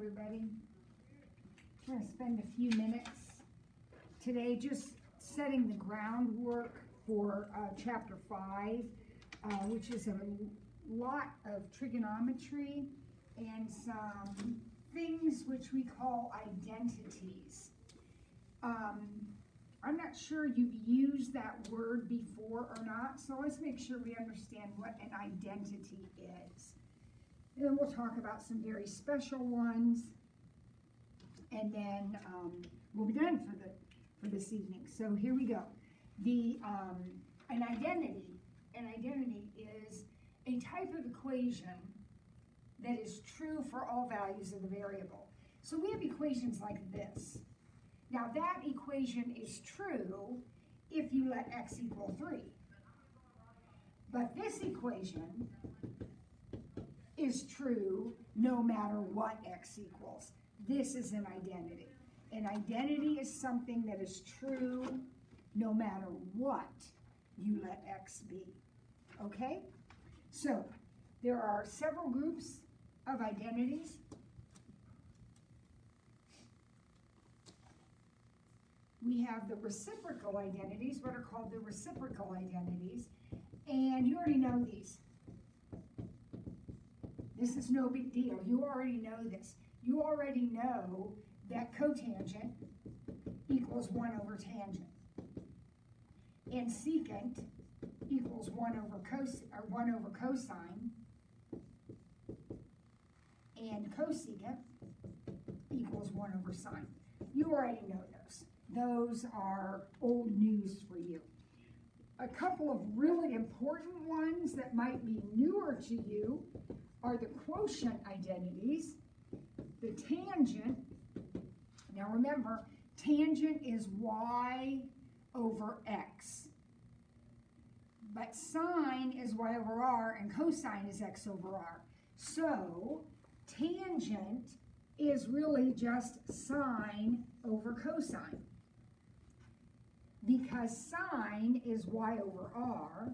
everybody. I'm going to spend a few minutes today just setting the groundwork for Chapter 5, which is a lot of trigonometry and some things which we call identities. I'm not sure you've used that word before or not, so let's make sure we understand what an identity is. And then we'll talk about some very special ones, and then we'll be done for this evening. So here we go. An identity is a type of equation that is true for all values of the variable. So we have equations like this. Now that equation is true if you let x equal 3. But this equation is true no matter what x equals. This is an identity. An identity is something that is true no matter what you let x be. Okay? So there are several groups of identities. We have the reciprocal identities, what are called the reciprocal identities, and you already know these. This is no big deal. You already know this. You already know that cotangent equals 1 over tangent, and secant equals 1 over cosine, and cosecant equals 1 over sine. You already know those. Those are old news for you. A couple of really important ones that might be newer to you are the quotient identities, the tangent. Now remember, tangent is y over x. But sine is y over r, and cosine is x over r. So tangent is really just sine over cosine. Because sine is y over r,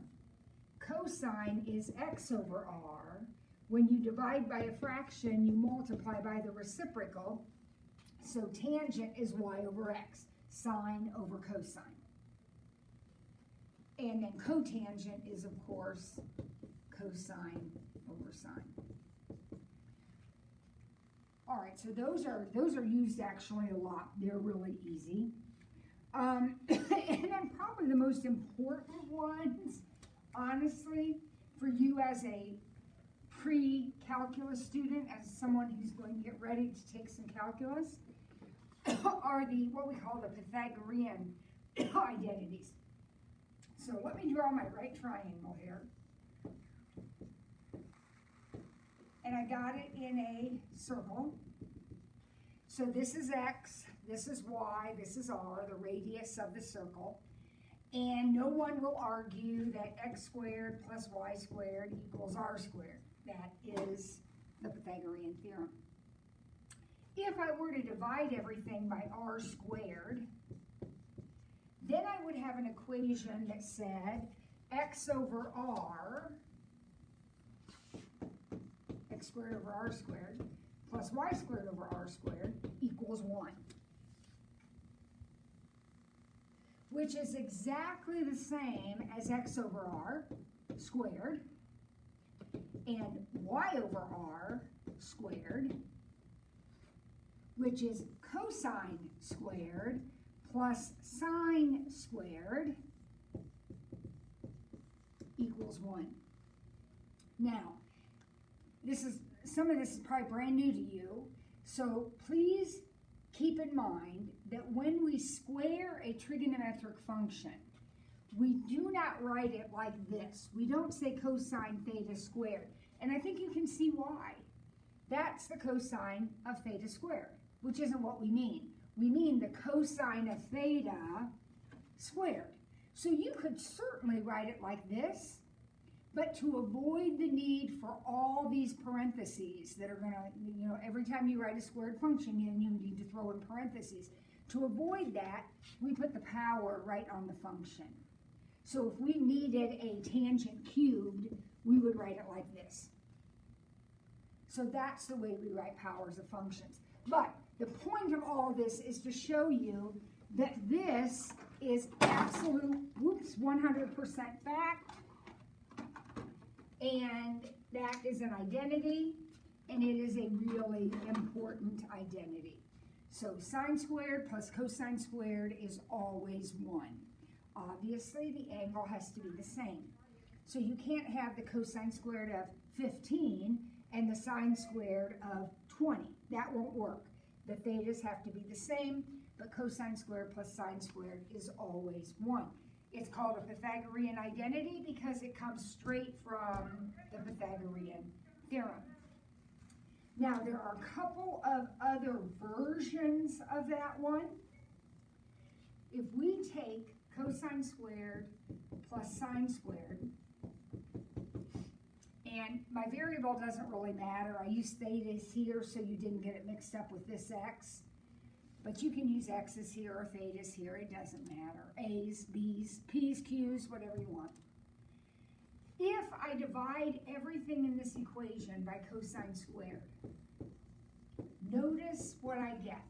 cosine is x over r. When you divide by a fraction, you multiply by the reciprocal. So tangent is y over x, sine over cosine. And then cotangent is, of course, cosine over sine. All right, so those are used actually a lot. They're really easy. And then probably the most important ones, honestly, for you as a pre-calculus student, as someone who's going to get ready to take some calculus, are what we call the Pythagorean identities. So let me draw my right triangle here. And I got it in a circle. So this is x, this is y, this is r, the radius of the circle. And no one will argue that x squared plus y squared equals r squared. That is the Pythagorean theorem. If I were to divide everything by r squared, then I would have an equation that said x over r, x squared over r squared, plus y squared over r squared equals 1. Which is exactly the same as x over r squared and y over r squared, which is cosine squared plus sine squared equals 1. Now, some of this is probably brand new to you, so please keep in mind that when we square a trigonometric function, we do not write it like this. We don't say cosine theta squared. And I think you can see why. That's the cosine of theta squared, which isn't what we mean. We mean the cosine of theta squared. So you could certainly write it like this, but to avoid the need for all these parentheses that are going to, every time you write a squared function, you need to throw in parentheses. To avoid that, we put the power right on the function. So if we needed a tangent cubed, we would write it like this. So that's the way we write powers of functions. But the point of all this is to show you that this is absolute, 100% fact, and that is an identity, and it is a really important identity. So sine squared plus cosine squared is always 1. Obviously, the angle has to be the same. So you can't have the cosine squared of 15 and the sine squared of 20. That won't work. The thetas have to be the same, but cosine squared plus sine squared is always 1. It's called a Pythagorean identity because it comes straight from the Pythagorean theorem. Now, there are a couple of other versions of that one. If we take cosine squared plus sine squared, and my variable doesn't really matter. I use thetas here so you didn't get it mixed up with this x. But you can use x's here or thetas here. It doesn't matter. A's, b's, p's, q's, whatever you want. If I divide everything in this equation by cosine squared, notice what I get.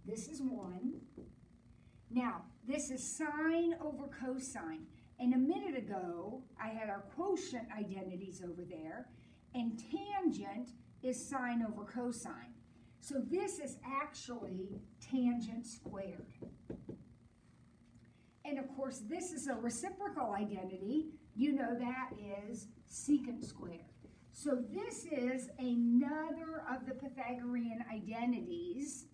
This is 1. Now, this is sine over cosine. And a minute ago, I had our quotient identities over there, and tangent is sine over cosine. So this is actually tangent squared. And of course, this is a reciprocal identity. You know that is secant squared. So this is another of the Pythagorean identities,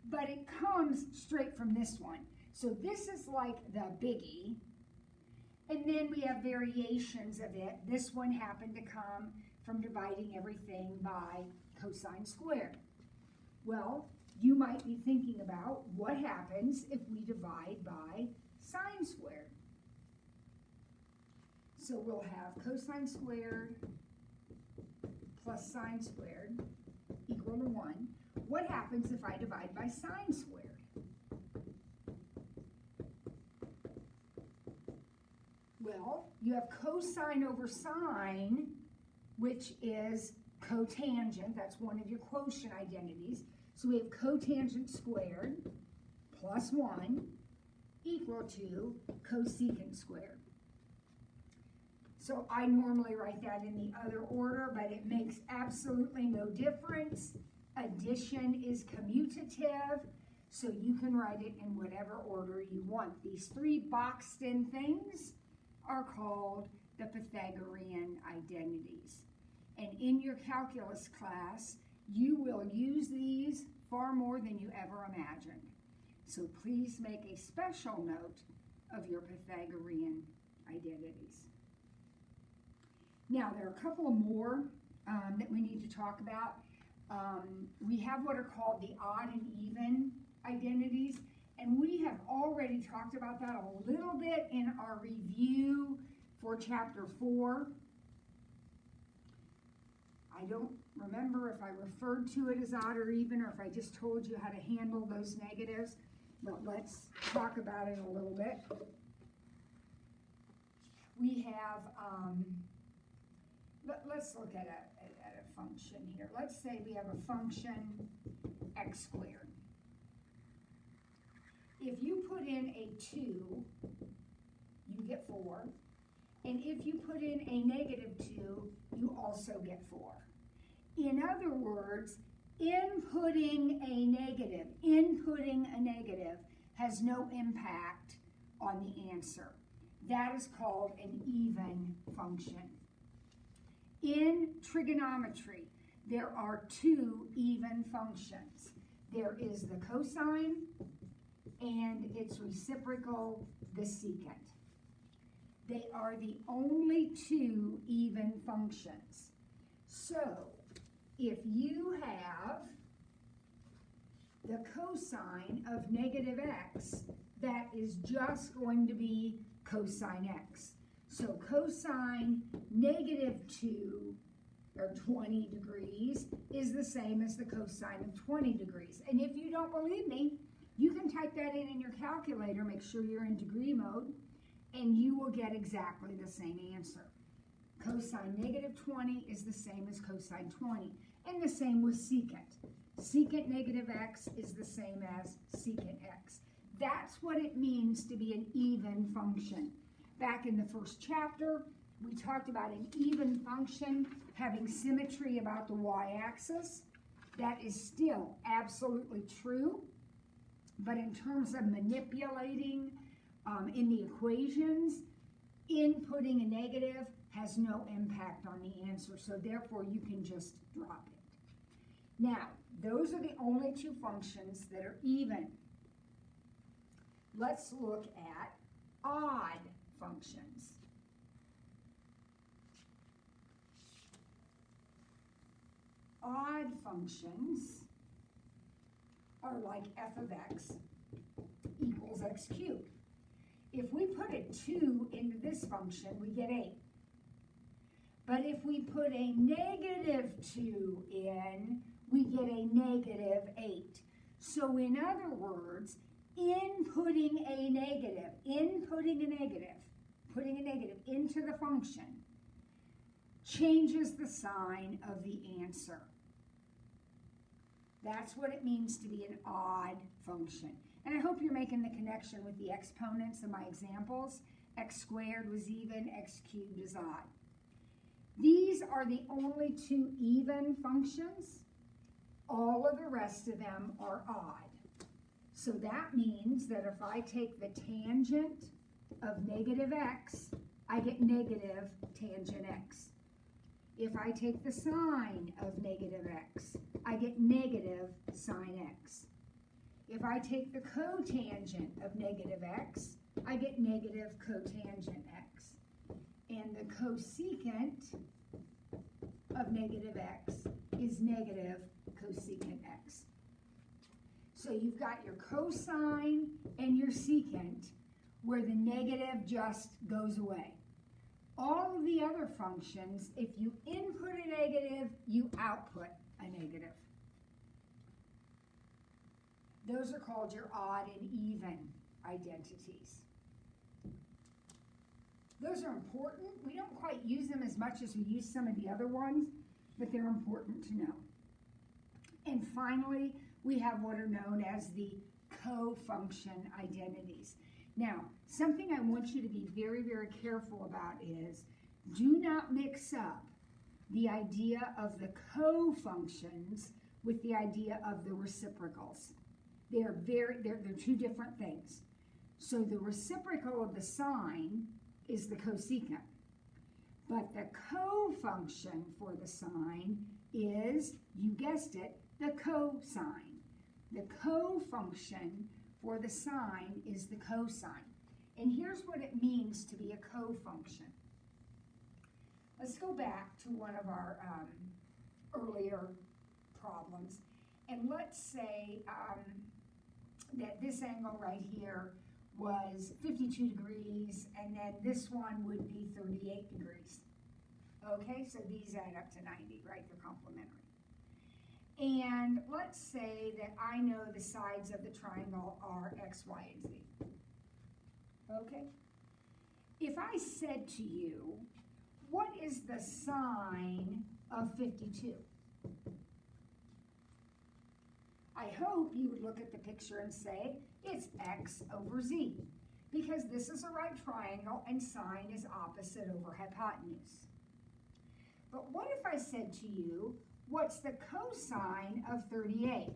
but it comes straight from this one. So this is like the biggie. And then we have variations of it. This one happened to come from dividing everything by cosine squared. Well, you might be thinking about what happens if we divide by sine squared. So we'll have cosine squared plus sine squared equal to 1. What happens if I divide by sine squared? Well, you have cosine over sine, which is cotangent. That's one of your quotient identities. So we have cotangent squared plus 1 equal to cosecant squared. So I normally write that in the other order, but it makes absolutely no difference. Addition is commutative, so you can write it in whatever order you want. These 3 boxed in things are called the Pythagorean identities. And in your calculus class, you will use these far more than you ever imagined. So please make a special note of your Pythagorean identities. Now, there are a couple of more that we need to talk about. We have what are called the odd and even identities, and we have already talked about that a little bit in our review for chapter 4. I don't remember if I referred to it as odd or even, or if I just told you how to handle those negatives, but let's talk about it a little bit. We have, let's look at a function here. Let's say we have a function x squared. If you put in a 2, you get 4. And if you put in a negative 2, you also get 4. In other words, inputting a negative has no impact on the answer. That is called an even function. In trigonometry, there are 2 even functions. There is the cosine and its reciprocal, the secant. They are the only 2 even functions. So, if you have the cosine of negative x, that is just going to be cosine x. So cosine negative 2, or 20 degrees, is the same as the cosine of 20 degrees. And if you don't believe me, you can type that in your calculator, make sure you're in degree mode, and you will get exactly the same answer. Cosine negative 20 is the same as cosine 20. And the same with secant. Secant negative x is the same as secant x. That's what it means to be an even function. Back in the first chapter, we talked about an even function having symmetry about the y-axis. That is still absolutely true. But in terms of manipulating in the equations, inputting a negative has no impact on the answer. So therefore, you can just drop it. Now, those are the only two functions that are even. Let's look at odd functions. Odd functions are like f of x equals x cubed. If we put a 2 into this function, we get 8. But if we put a negative 2 in, we get a negative 8. So in other words, putting a negative into the function changes the sign of the answer. That's what it means to be an odd function. And I hope you're making the connection with the exponents of my examples. X squared was even, x cubed is odd. These are the only two even functions. All of the rest of them are odd. So that means that if I take the tangent of negative x, I get negative tangent x. If I take the sine of negative x, I get negative sine x. If I take the cotangent of negative x, I get negative cotangent x. And the cosecant of negative x is negative cosecant x. So you've got your cosine and your secant where the negative just goes away. All of the other functions, if you input a negative, you output a negative. Those are called your odd and even identities. Those are important. We don't quite use them as much as we use some of the other ones, but they're important to know. And finally, we have what are known as the cofunction identities. Now, something I want you to be very, very careful about is do not mix up the idea of the cofunctions with the idea of the reciprocals. They're two different things. So the reciprocal of the sine is the cosecant. But the cofunction for the sine is, you guessed it, the cosine. The cofunction for the sine is the cosine. And here's what it means to be a cofunction. Let's go back to one of our earlier problems. And let's say that this angle right here was 52 degrees, and then this one would be 38 degrees. Okay, so these add up to 90, right? They're complementary. And let's say that I know the sides of the triangle are x, y, and z. Okay? If I said to you, what is the sine of 52? I hope you would look at the picture and say, it's x over z, because this is a right triangle and sine is opposite over hypotenuse. But what if I said to you, what's the cosine of 38?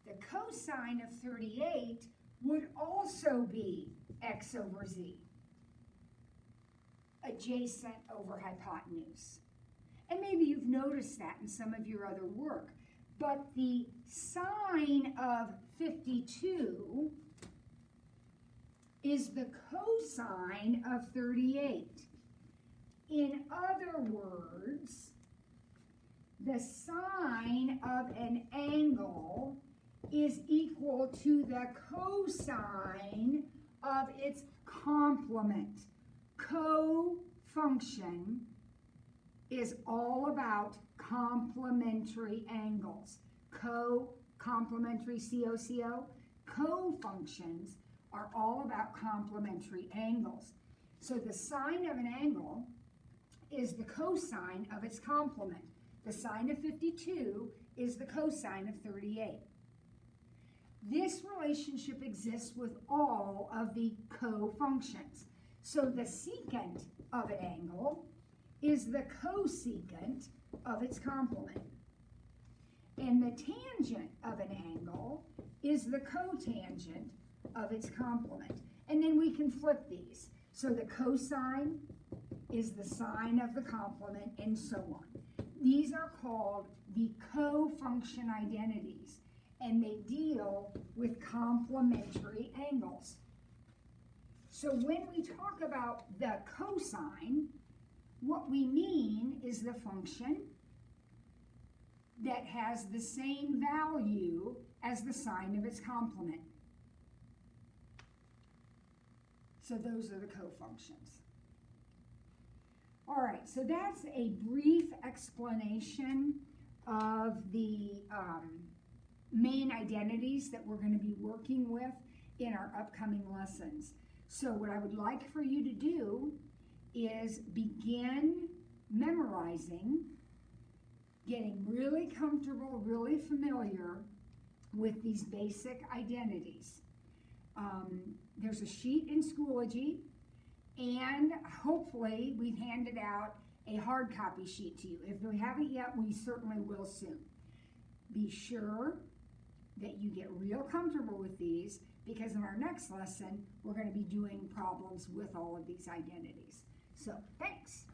The cosine of 38 would also be x over z, adjacent over hypotenuse. And maybe you've noticed that in some of your other work. But the sine of 52 is the cosine of 38. In other words, the sine of an angle is equal to the cosine of its complement. Cofunction is all about complementary angles. Complementary, C-O-C-O. Cofunctions are all about complementary angles. So the sine of an angle is the cosine of its complement. The sine of 52 is the cosine of 38. This relationship exists with all of the cofunctions. So the secant of an angle is the cosecant of its complement. And the tangent of an angle is the cotangent of its complement. And then we can flip these. So the cosine is the sine of the complement, and so on. These are called the cofunction identities, and they deal with complementary angles. So when we talk about the cosine, what we mean is the function that has the same value as the sine of its complement. So those are the cofunctions. All right, so that's a brief explanation of the main identities that we're going to be working with in our upcoming lessons. So what I would like for you to do is begin memorizing, getting really comfortable, really familiar with these basic identities. There's a sheet in Schoology, and hopefully we've handed out a hard copy sheet to you. If we haven't yet, we certainly will soon. Be sure that you get real comfortable with these, because in our next lesson, we're going to be doing problems with all of these identities. So, thanks.